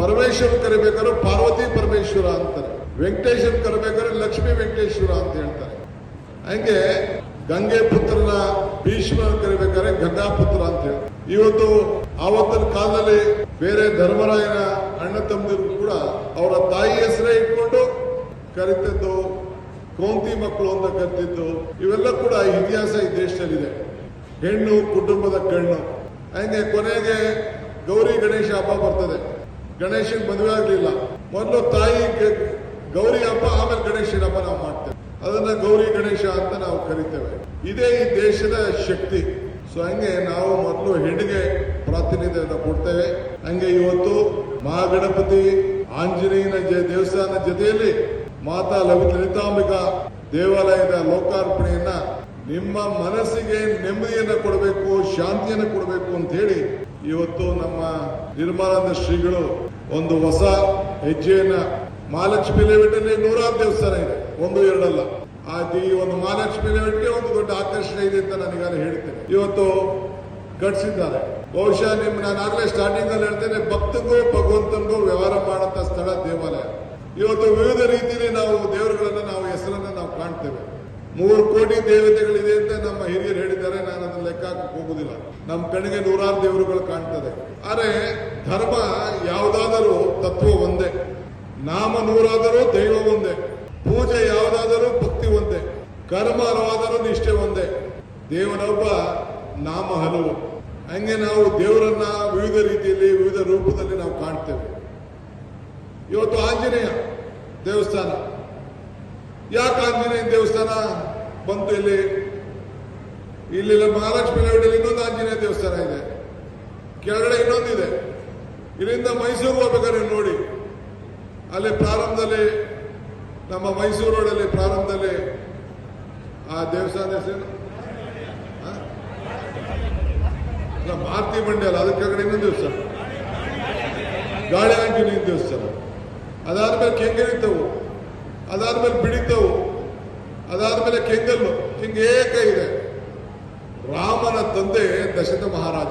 ಪರಮೇಶ್ವರ ಕರಿಬೇಕಾದ್ರೆ ಪಾರ್ವತಿ ಪರಮೇಶ್ವರ ಅಂತಾರೆ, ವೆಂಕಟೇಶ್ವರ ಕರಿಬೇಕಾದ್ರೆ ಲಕ್ಷ್ಮೀ ವೆಂಕಟೇಶ್ವರ ಅಂತ ಹೇಳ್ತಾರೆ. ಹಂಗೆ ಗಂಗೆ ಪುತ್ರನ ಭೀಷ್ಮನ ಕರಿಬೇಕಾದ್ರೆ ಗಂಗಾಪುತ್ರ ಅಂತ ಹೇಳ್ತಾರೆ. ಇವತ್ತು ಆವತ್ತಿನ ಕಾಲದಲ್ಲಿ ಬೇರೆ ಧರ್ಮರಾಯನ ಅಣ್ಣ ತಮ್ಮದಿರು ಕೂಡ ಅವರ ತಾಯಿ ಹೆಸರೇ ಇಟ್ಕೊಂಡು ಕರಿತಿದ್ದು, ಕೌಂತಿ ಮಕ್ಕಳು ಅಂತ ಕರಿತಿದ್ದು, ಇವೆಲ್ಲ ಕೂಡ ಇತಿಹಾಸ ಈ ದೇಶದಲ್ಲಿದೆ. ಹೆಣ್ಣು ಕುಟುಂಬದ ಕಣ್ಣು. ಹಂಗೆ ಕೊನೆಗೆ ಗೌರಿ ಗಣೇಶ ಹಬ್ಬ ಬರ್ತದೆ. ಗಣೇಶನ್ ಮದುವೆ ಆಗ್ಲಿಲ್ಲ, ಮೊದಲು ತಾಯಿ ಗೌರಿ ಹಬ್ಬ, ಆಮೇಲೆ ಗಣೇಶನ ಹಬ್ಬ ನಾವು ಮಾಡ್ತೇವೆ. ಅದನ್ನ ಗೌರಿ ಗಣೇಶ ಅಂತ ನಾವು ಕರಿತೇವೆ. ಇದೇ ಈ ದೇಶದ ಶಕ್ತಿ. ಸೊ ಹಂಗೆ ನಾವು ಮೊದಲು ಹೆಣ್ಣಿಗೆ ಪ್ರಾತಿನಿಧ್ಯವನ್ನು ಕೊಡ್ತೇವೆ. ಹಂಗೆ ಇವತ್ತು ಮಹಾಗಣಪತಿ ಆಂಜನೇಯನ ದೇವಸ್ಥಾನ ಜೊತೆಯಲ್ಲಿ ಮಾತಾ ಲಲಿತಾಂಬಿಕಾ ದೇವಾಲಯದ ಲೋಕಾರ್ಪಣೆಯನ್ನ ನಿಮ್ಮ ಮನಸ್ಸಿಗೆ ನೆಮ್ಮದಿಯನ್ನ ಕೊಡಬೇಕು, ಶಾಂತಿಯನ್ನು ಕೊಡಬೇಕು ಅಂತ ಹೇಳಿ ಇವತ್ತು ನಮ್ಮ ನಿರ್ಮಲಾನಂದ ಶ್ರೀಗಳು ಒಂದು ಹೊಸ ಹೆಜ್ಜೆಯನ್ನ, ಮಹಾಲಕ್ಷ್ಮಿ ಲೇಔಟ್ನಲ್ಲಿ 100 ದೇವಸ್ಥಾನ ಇದೆ, 1-2 ಅಲ್ಲ. ಈ ಒಂದು ಮಹಾಲಕ್ಷ್ಮಿ ಲೇಔಟ್ಗೆ ಒಂದು ದೊಡ್ಡ ಆಕರ್ಷಣೆ ಇದೆ ಅಂತ ನನಗಾಗಲೇ ಹೇಳ್ತೇನೆ. ಇವತ್ತು ಕಟ್ಸಿದ್ದಾರೆ. ಬಹುಶಃ ನಾನು ಆಗಲೇ ಸ್ಟಾರ್ಟಿಂಗ್ ಅಲ್ಲಿ ಹೇಳ್ತೇನೆ, ಭಕ್ತಗೂ ಭಗವಂತನಿಗೂ ವ್ಯವಹಾರ ಮಾಡಂತ ಸ್ಥಳ ದೇವಾಲಯ. ಇವತ್ತು ವಿವಿಧ ರೀತಿಯಲ್ಲಿ ನಾವು ದೇವರುಗಳನ್ನ, ನಾವು ಹೆಸರನ್ನ ನಾವು ಕಾಣ್ತೇವೆ. 3 ಕೋಟಿ ದೇವತೆಗಳಿದೆ ಅಂತ ನಮ್ಮ ಹಿರಿಯರು ಹೇಳಿದ್ದಾರೆ. ನಾನು ಅದನ್ನ ಲೆಕ್ಕ ಹಾಕಕ್ಕೆ ಹೋಗುದಿಲ್ಲ. ನಮ್ಮ ಕಣ್ಣಿಗೆ 100 ದೇವರುಗಳು ಕಾಣ್ತದೆ. ಆದರೆ ಧರ್ಮ ಯಾವುದಾದರೂ ತತ್ವ ಒಂದೇ, ನಾಮ 100 ದೈವ ಒಂದೇ, ಪೂಜೆ ಯಾವುದಾದರೂ ಭಕ್ತಿ ಒಂದೇ, ಕರ್ಮ ಹಲವಾದರೂ ನಿಷ್ಠೆ ಒಂದೇ, ದೇವನೊಬ್ಬ ನಾಮ ಹಲವು. ಹಂಗೆ ನಾವು ದೇವರನ್ನ ವಿವಿಧ ರೀತಿಯಲ್ಲಿ ವಿವಿಧ ರೂಪದಲ್ಲಿ ನಾವು ಕಾಣ್ತೇವೆ. ಇವತ್ತು ಆಂಜನೇಯ ದೇವಸ್ಥಾನ, ಯಾಕೆ ಆಂಜನೇಯ ದೇವಸ್ಥಾನ ಬಂತು ಇಲ್ಲಿ? ಇಲ್ಲೆಲ್ಲ ಮಹಾಲಕ್ಷ್ಮಿ ಲೇಔಟಲ್ಲಿ ಇನ್ನೊಂದು ಆಂಜನೇಯ ದೇವಸ್ಥಾನ ಇದೆ, ಕೆಳಗಡೆ ಇನ್ನೊಂದಿದೆ. ಇಲ್ಲಿಂದ ಮೈಸೂರು ಹೋಗ್ಬೇಕಾದ್ರೆ ನೋಡಿ, ಅಲ್ಲಿ ಪ್ರಾರಂಭದಲ್ಲಿ ನಮ್ಮ ಮೈಸೂರು ರೋಡಲ್ಲಿ ಪ್ರಾರಂಭದಲ್ಲಿ ಆ ದೇವಸ್ಥಾನ ಹೆಸರು ಮಾರುತಿ ಬಂಡಿ ಅಲ್ಲ, ಅದಕ್ಕೆ ಕಡೆ ಇನ್ನೊಂದು ದೇವಸ್ಥಾನ, ಗಾಳಿ ಆಂಜನೇಯ ದೇವಸ್ಥಾನ. ಅದಾದ್ಮೇಲೆ ಕೆಂಗರಿತವು, ಅದಾದ್ಮೇಲೆ ಬಿಡಿತವು, ಅದಾದ್ಮೇಲೆ ಕೆಂಗಲ್ಲು, ಹಿಂಗೆ ಏಕ ಇದೆ. ರಾಮನ ತಂದೆ ದಶರಥ ಮಹಾರಾಜ.